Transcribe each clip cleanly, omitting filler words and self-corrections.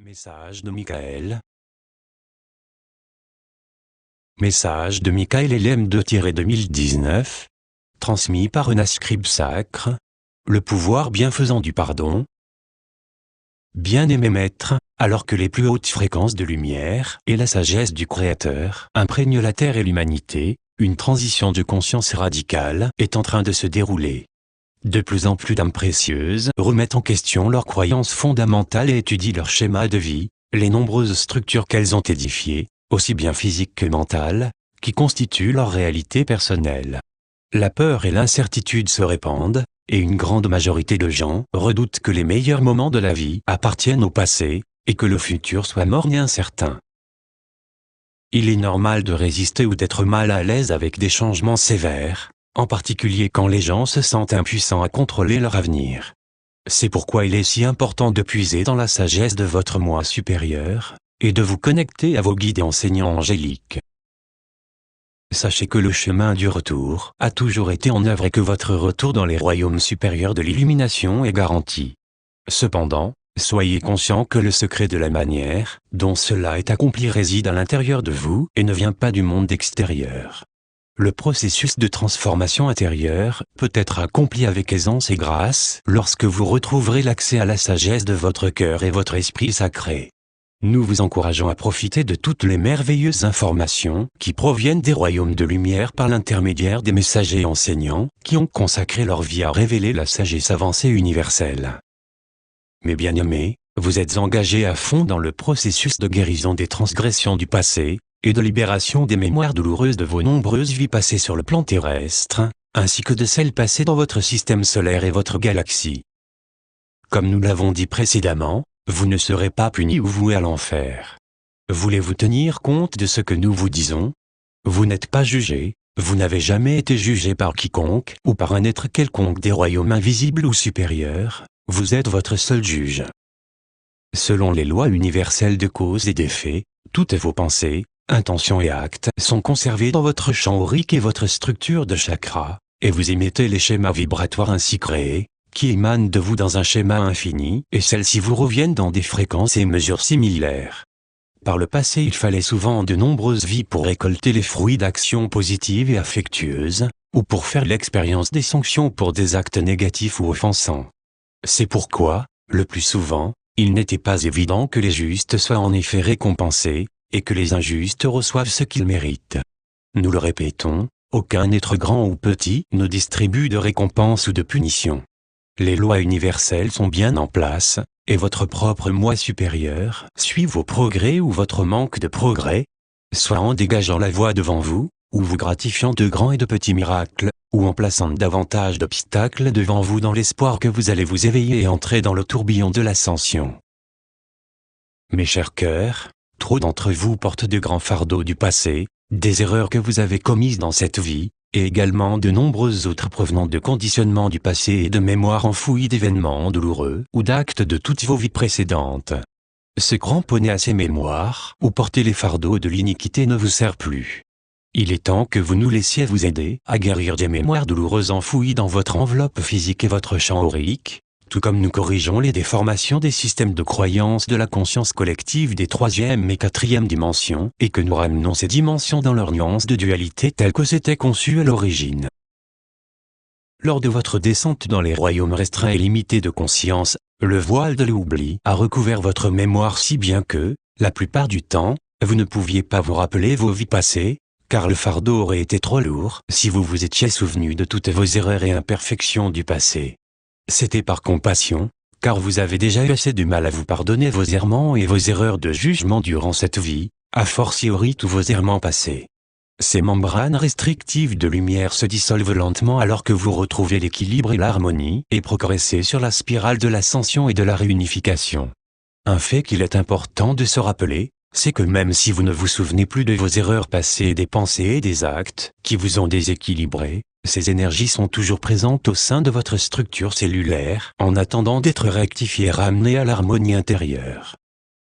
Message de Michael. Message de Michael LM2-2019. Transmis par un scribe sacre. Le pouvoir bienfaisant du pardon. Bien-aimé maître, alors que les plus hautes fréquences de lumière et la sagesse du Créateur imprègnent la Terre et l'humanité, une transition de conscience radicale est en train de se dérouler. De plus en plus d'âmes précieuses remettent en question leurs croyances fondamentales et étudient leur schéma de vie, les nombreuses structures qu'elles ont édifiées, aussi bien physiques que mentales, qui constituent leur réalité personnelle. La peur et l'incertitude se répandent, et une grande majorité de gens redoutent que les meilleurs moments de la vie appartiennent au passé, et que le futur soit morne et incertain. Il est normal de résister ou d'être mal à l'aise avec des changements sévères, en particulier quand les gens se sentent impuissants à contrôler leur avenir. C'est pourquoi il est si important de puiser dans la sagesse de votre moi supérieur, et de vous connecter à vos guides et enseignants angéliques. Sachez que le chemin du retour a toujours été en œuvre et que votre retour dans les royaumes supérieurs de l'illumination est garanti. Cependant, soyez conscient que le secret de la manière dont cela est accompli réside à l'intérieur de vous et ne vient pas du monde extérieur. Le processus de transformation intérieure peut être accompli avec aisance et grâce lorsque vous retrouverez l'accès à la sagesse de votre cœur et votre esprit sacré. Nous vous encourageons à profiter de toutes les merveilleuses informations qui proviennent des royaumes de lumière par l'intermédiaire des messagers enseignants qui ont consacré leur vie à révéler la sagesse avancée universelle. Mes bien-aimés, vous êtes engagés à fond dans le processus de guérison des transgressions du passé, et de libération des mémoires douloureuses de vos nombreuses vies passées sur le plan terrestre, ainsi que de celles passées dans votre système solaire et votre galaxie. Comme nous l'avons dit précédemment, vous ne serez pas punis ou voués à l'enfer. Voulez-vous tenir compte de ce que nous vous disons? Vous n'êtes pas jugés, vous n'avez jamais été jugé par quiconque ou par un être quelconque des royaumes invisibles ou supérieurs, vous êtes votre seul juge. Selon les lois universelles de cause et d'effet, toutes vos pensées, intentions et actes sont conservés dans votre champ aurique et votre structure de chakra, et vous émettez les schémas vibratoires ainsi créés, qui émanent de vous dans un schéma infini, et celles-ci vous reviennent dans des fréquences et mesures similaires. Par le passé, il fallait souvent de nombreuses vies pour récolter les fruits d'actions positives et affectueuses, ou pour faire l'expérience des sanctions pour des actes négatifs ou offensants. C'est pourquoi, le plus souvent, il n'était pas évident que les justes soient en effet récompensés, et que les injustes reçoivent ce qu'ils méritent. Nous le répétons, aucun être grand ou petit ne distribue de récompense ou de punition. Les lois universelles sont bien en place, et votre propre moi supérieur suit vos progrès ou votre manque de progrès, soit en dégageant la voie devant vous, ou vous gratifiant de grands et de petits miracles, ou en plaçant davantage d'obstacles devant vous dans l'espoir que vous allez vous éveiller et entrer dans le tourbillon de l'ascension. Mes chers cœurs, trop d'entre vous portent de grands fardeaux du passé, des erreurs que vous avez commises dans cette vie, et également de nombreuses autres provenant de conditionnements du passé et de mémoires enfouies d'événements douloureux ou d'actes de toutes vos vies précédentes. Se cramponner à ces mémoires ou porter les fardeaux de l'iniquité ne vous sert plus. Il est temps que vous nous laissiez vous aider à guérir des mémoires douloureuses enfouies dans votre enveloppe physique et votre champ aurique, tout comme nous corrigeons les déformations des systèmes de croyances de la conscience collective des 3e et 4e dimensions, et que nous ramenons ces dimensions dans leurs nuances de dualité telles que c'était conçu à l'origine. Lors de votre descente dans les royaumes restreints et limités de conscience, le voile de l'oubli a recouvert votre mémoire si bien que, la plupart du temps, vous ne pouviez pas vous rappeler vos vies passées, car le fardeau aurait été trop lourd si vous vous étiez souvenu de toutes vos erreurs et imperfections du passé. C'était par compassion, car vous avez déjà eu assez de mal à vous pardonner vos errements et vos erreurs de jugement durant cette vie, a fortiori tous vos errements passés. Ces membranes restrictives de lumière se dissolvent lentement alors que vous retrouvez l'équilibre et l'harmonie et progressez sur la spirale de l'ascension et de la réunification. Un fait qu'il est important de se rappeler, c'est que même si vous ne vous souvenez plus de vos erreurs passées et des pensées et des actes qui vous ont déséquilibré, ces énergies sont toujours présentes au sein de votre structure cellulaire, en attendant d'être rectifiées et ramenées à l'harmonie intérieure.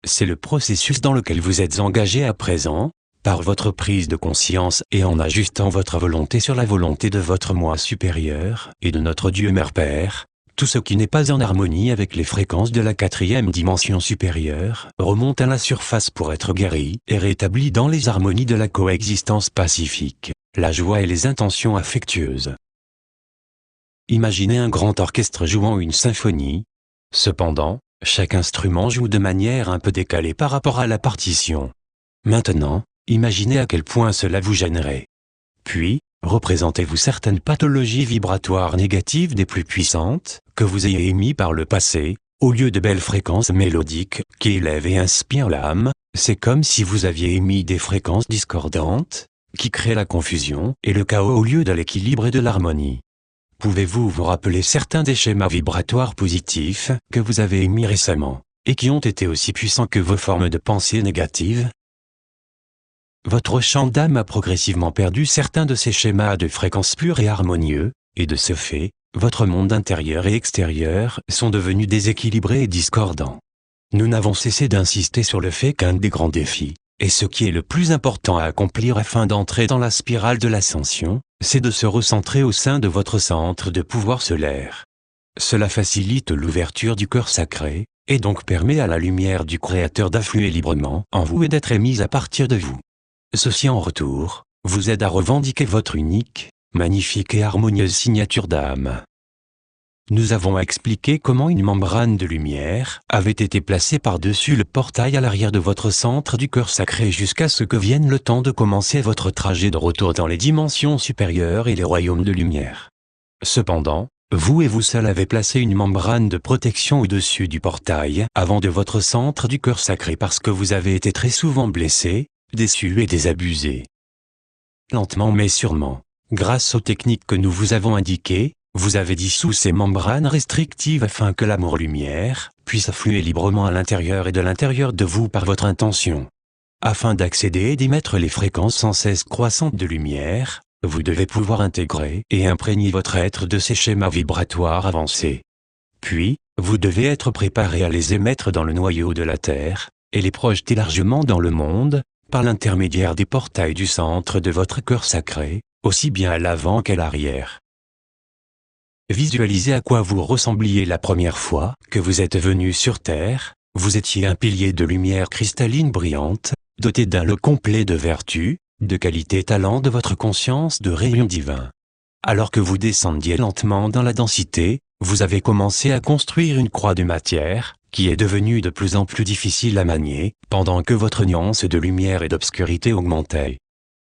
C'est le processus dans lequel vous êtes engagé à présent, par votre prise de conscience et en ajustant votre volonté sur la volonté de votre moi supérieur et de notre Dieu Mère Père, tout ce qui n'est pas en harmonie avec les fréquences de la 4e dimension supérieure remonte à la surface pour être guéri et rétabli dans les harmonies de la coexistence pacifique, la joie et les intentions affectueuses. Imaginez un grand orchestre jouant une symphonie. Cependant, chaque instrument joue de manière un peu décalée par rapport à la partition. Maintenant, imaginez à quel point cela vous gênerait. Puis, représentez-vous certaines pathologies vibratoires négatives des plus puissantes, que vous ayez émises par le passé, au lieu de belles fréquences mélodiques, qui élèvent et inspirent l'âme. C'est comme si vous aviez émis des fréquences discordantes, qui créent la confusion et le chaos au lieu de l'équilibre et de l'harmonie. Pouvez-vous vous rappeler certains des schémas vibratoires positifs que vous avez émis récemment, et qui ont été aussi puissants que vos formes de pensée négatives? Votre champ d'âme a progressivement perdu certains de ces schémas de fréquences pures et harmonieux, et de ce fait, votre monde intérieur et extérieur sont devenus déséquilibrés et discordants. Nous n'avons cessé d'insister sur le fait qu'un des grands défis, et ce qui est le plus important à accomplir afin d'entrer dans la spirale de l'ascension, c'est de se recentrer au sein de votre centre de pouvoir solaire. Cela facilite l'ouverture du cœur sacré, et donc permet à la lumière du Créateur d'affluer librement en vous et d'être émise à partir de vous. Ceci en retour, vous aide à revendiquer votre unique, magnifique et harmonieuse signature d'âme. Nous avons expliqué comment une membrane de lumière avait été placée par-dessus le portail à l'arrière de votre centre du cœur sacré jusqu'à ce que vienne le temps de commencer votre trajet de retour dans les dimensions supérieures et les royaumes de lumière. Cependant, vous et vous seul avez placé une membrane de protection au-dessus du portail avant de votre centre du cœur sacré parce que vous avez été très souvent blessé, déçu et désabusé. Lentement mais sûrement, grâce aux techniques que nous vous avons indiquées, vous avez dissous ces membranes restrictives afin que l'amour-lumière puisse affluer librement à l'intérieur et de l'intérieur de vous par votre intention. Afin d'accéder et d'émettre les fréquences sans cesse croissantes de lumière, vous devez pouvoir intégrer et imprégner votre être de ces schémas vibratoires avancés. Puis, vous devez être préparé à les émettre dans le noyau de la Terre, et les projeter largement dans le monde, par l'intermédiaire des portails du centre de votre cœur sacré, aussi bien à l'avant qu'à l'arrière. Visualisez à quoi vous ressembliez la première fois que vous êtes venu sur Terre. Vous étiez un pilier de lumière cristalline brillante, doté d'un lot complet de vertus, de qualités et talents de votre conscience de rayon divin. Alors que vous descendiez lentement dans la densité, vous avez commencé à construire une croix de matière, qui est devenue de plus en plus difficile à manier, pendant que votre nuance de lumière et d'obscurité augmentait.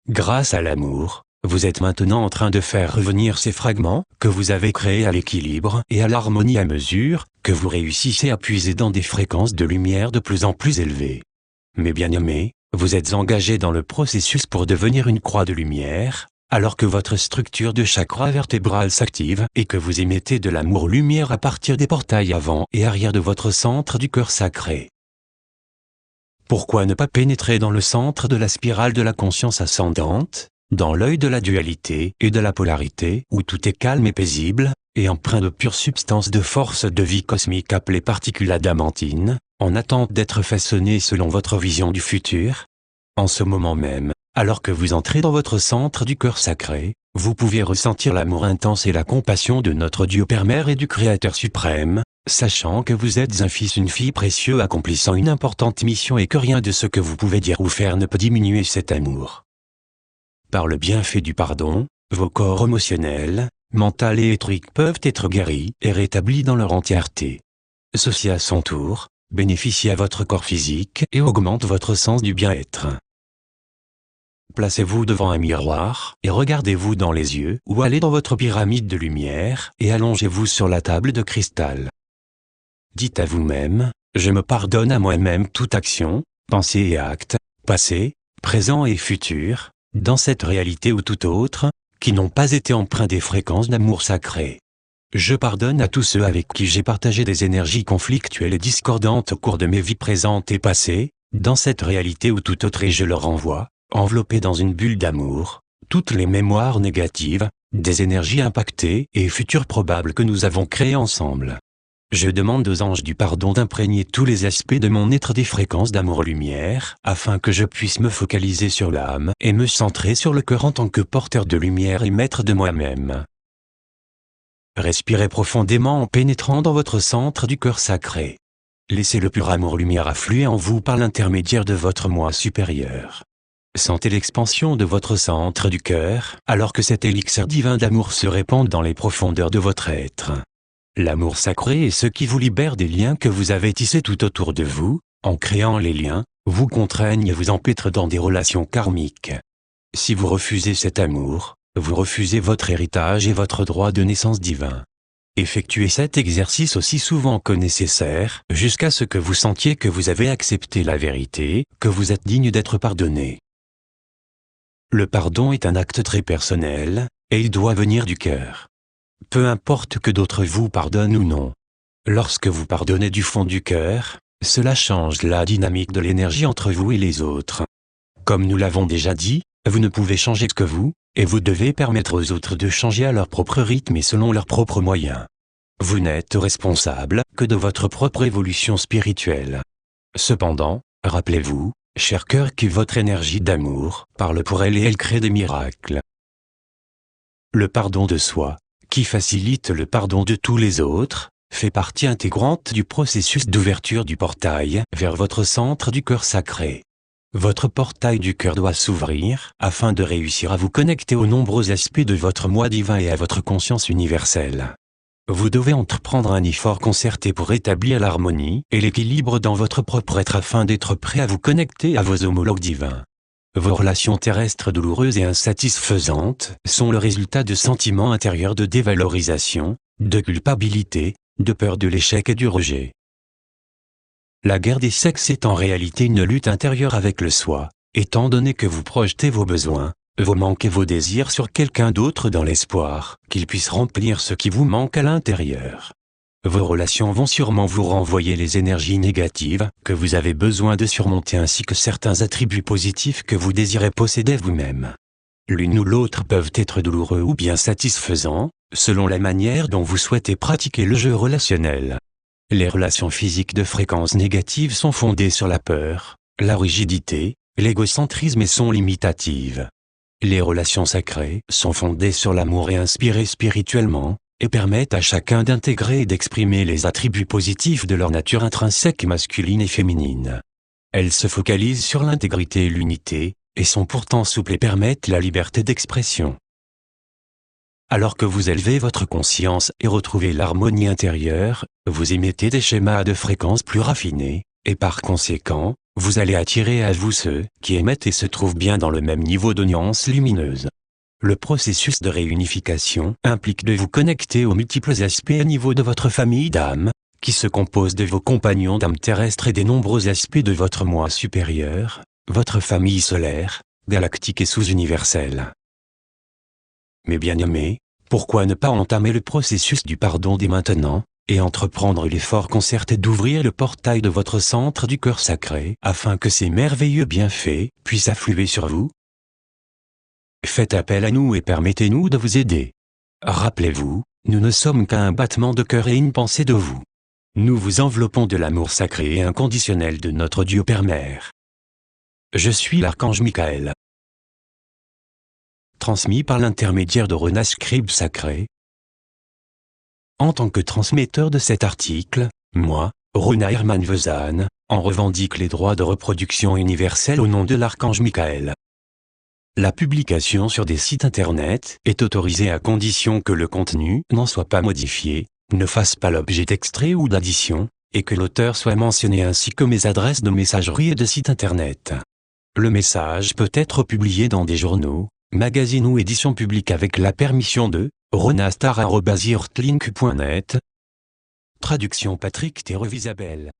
Grâce à l'amour, vous êtes maintenant en train de faire revenir ces fragments que vous avez créés à l'équilibre et à l'harmonie à mesure que vous réussissez à puiser dans des fréquences de lumière de plus en plus élevées. Mes bien-aimés, vous êtes engagés dans le processus pour devenir une croix de lumière, alors que votre structure de chakra vertébral s'active et que vous émettez de l'amour-lumière à partir des portails avant et arrière de votre centre du cœur sacré. Pourquoi ne pas pénétrer dans le centre de la spirale de la conscience ascendante, dans l'œil de la dualité et de la polarité où tout est calme et paisible, et empreint de pure substance de force de vie cosmique appelée particule adamantine, en attente d'être façonnée selon votre vision du futur? En ce moment même, alors que vous entrez dans votre centre du cœur sacré, vous pouvez ressentir l'amour intense et la compassion de notre Dieu Père Mère et du Créateur suprême, sachant que vous êtes un fils, une fille précieux accomplissant une importante mission et que rien de ce que vous pouvez dire ou faire ne peut diminuer cet amour. Par le bienfait du pardon, vos corps émotionnels, mental et éthérique peuvent être guéris et rétablis dans leur entièreté. Ceci à son tour, bénéficie à votre corps physique et augmente votre sens du bien-être. Placez-vous devant un miroir et regardez-vous dans les yeux ou allez dans votre pyramide de lumière et allongez-vous sur la table de cristal. Dites à vous-même, je me pardonne à moi-même toute action, pensée et acte, passé, présent et futur, dans cette réalité ou toute autre, qui n'ont pas été empreints des fréquences d'amour sacré. Je pardonne à tous ceux avec qui j'ai partagé des énergies conflictuelles et discordantes au cours de mes vies présentes et passées, dans cette réalité ou toute autre et je leur envoie, enveloppés dans une bulle d'amour, toutes les mémoires négatives, des énergies impactées et futures probables que nous avons créées ensemble. Je demande aux anges du pardon d'imprégner tous les aspects de mon être des fréquences d'amour-lumière, afin que je puisse me focaliser sur l'âme et me centrer sur le cœur en tant que porteur de lumière et maître de moi-même. Respirez profondément en pénétrant dans votre centre du cœur sacré. Laissez le pur amour-lumière affluer en vous par l'intermédiaire de votre moi supérieur. Sentez l'expansion de votre centre du cœur, alors que cet élixir divin d'amour se répand dans les profondeurs de votre être. L'amour sacré est ce qui vous libère des liens que vous avez tissés tout autour de vous. En créant les liens, vous contraignent et vous empêtrent dans des relations karmiques. Si vous refusez cet amour, vous refusez votre héritage et votre droit de naissance divin. Effectuez cet exercice aussi souvent que nécessaire, jusqu'à ce que vous sentiez que vous avez accepté la vérité, que vous êtes digne d'être pardonné. Le pardon est un acte très personnel, et il doit venir du cœur. Peu importe que d'autres vous pardonnent ou non. Lorsque vous pardonnez du fond du cœur, cela change la dynamique de l'énergie entre vous et les autres. Comme nous l'avons déjà dit, vous ne pouvez changer que vous, et vous devez permettre aux autres de changer à leur propre rythme et selon leurs propres moyens. Vous n'êtes responsable que de votre propre évolution spirituelle. Cependant, rappelez-vous, cher cœur, que votre énergie d'amour parle pour elle et elle crée des miracles. Le pardon de soi, qui facilite le pardon de tous les autres, fait partie intégrante du processus d'ouverture du portail vers votre centre du cœur sacré. Votre portail du cœur doit s'ouvrir afin de réussir à vous connecter aux nombreux aspects de votre moi divin et à votre conscience universelle. Vous devez entreprendre un effort concerté pour rétablir l'harmonie et l'équilibre dans votre propre être afin d'être prêt à vous connecter à vos homologues divins. Vos relations terrestres douloureuses et insatisfaisantes sont le résultat de sentiments intérieurs de dévalorisation, de culpabilité, de peur de l'échec et du rejet. La guerre des sexes est en réalité une lutte intérieure avec le soi, étant donné que vous projetez vos besoins, vos manques et vos désirs sur quelqu'un d'autre dans l'espoir qu'il puisse remplir ce qui vous manque à l'intérieur. Vos relations vont sûrement vous renvoyer les énergies négatives que vous avez besoin de surmonter ainsi que certains attributs positifs que vous désirez posséder vous-même. L'une ou l'autre peuvent être douloureux ou bien satisfaisants, selon la manière dont vous souhaitez pratiquer le jeu relationnel. Les relations physiques de fréquence négative sont fondées sur la peur, la rigidité, l'égocentrisme et sont limitatives. Les relations sacrées sont fondées sur l'amour et inspirées spirituellement, et permettent à chacun d'intégrer et d'exprimer les attributs positifs de leur nature intrinsèque masculine et féminine. Elles se focalisent sur l'intégrité et l'unité, et sont pourtant souples et permettent la liberté d'expression. Alors que vous élevez votre conscience et retrouvez l'harmonie intérieure, vous émettez des schémas de fréquences plus raffinés, et par conséquent, vous allez attirer à vous ceux qui émettent et se trouvent bien dans le même niveau de nuance lumineuse. Le processus de réunification implique de vous connecter aux multiples aspects à niveau de votre famille d'âme, qui se compose de vos compagnons d'âme terrestre et des nombreux aspects de votre moi supérieur, votre famille solaire, galactique et sous-universelle. Mes bien-aimés, pourquoi ne pas entamer le processus du pardon dès maintenant, et entreprendre l'effort concerté d'ouvrir le portail de votre centre du cœur sacré, afin que ces merveilleux bienfaits puissent affluer sur vous? Faites appel à nous et permettez-nous de vous aider. Rappelez-vous, nous ne sommes qu'un battement de cœur et une pensée de vous. Nous vous enveloppons de l'amour sacré et inconditionnel de notre Dieu Père-Mère. Je suis l'archange Michael. Transmis par l'intermédiaire de Rona Scribe Sacré. En tant que transmetteur de cet article, moi, Rona Hermann Vezan, en revendique les droits de reproduction universelle au nom de l'archange Michael. La publication sur des sites internet est autorisée à condition que le contenu n'en soit pas modifié, ne fasse pas l'objet d'extrait ou d'addition, et que l'auteur soit mentionné ainsi que mes adresses de messagerie et de sites internet. Le message peut être publié dans des journaux, magazines ou éditions publiques avec la permission de ronastar@irtlink.net. Traduction Patrick Thérevisabel.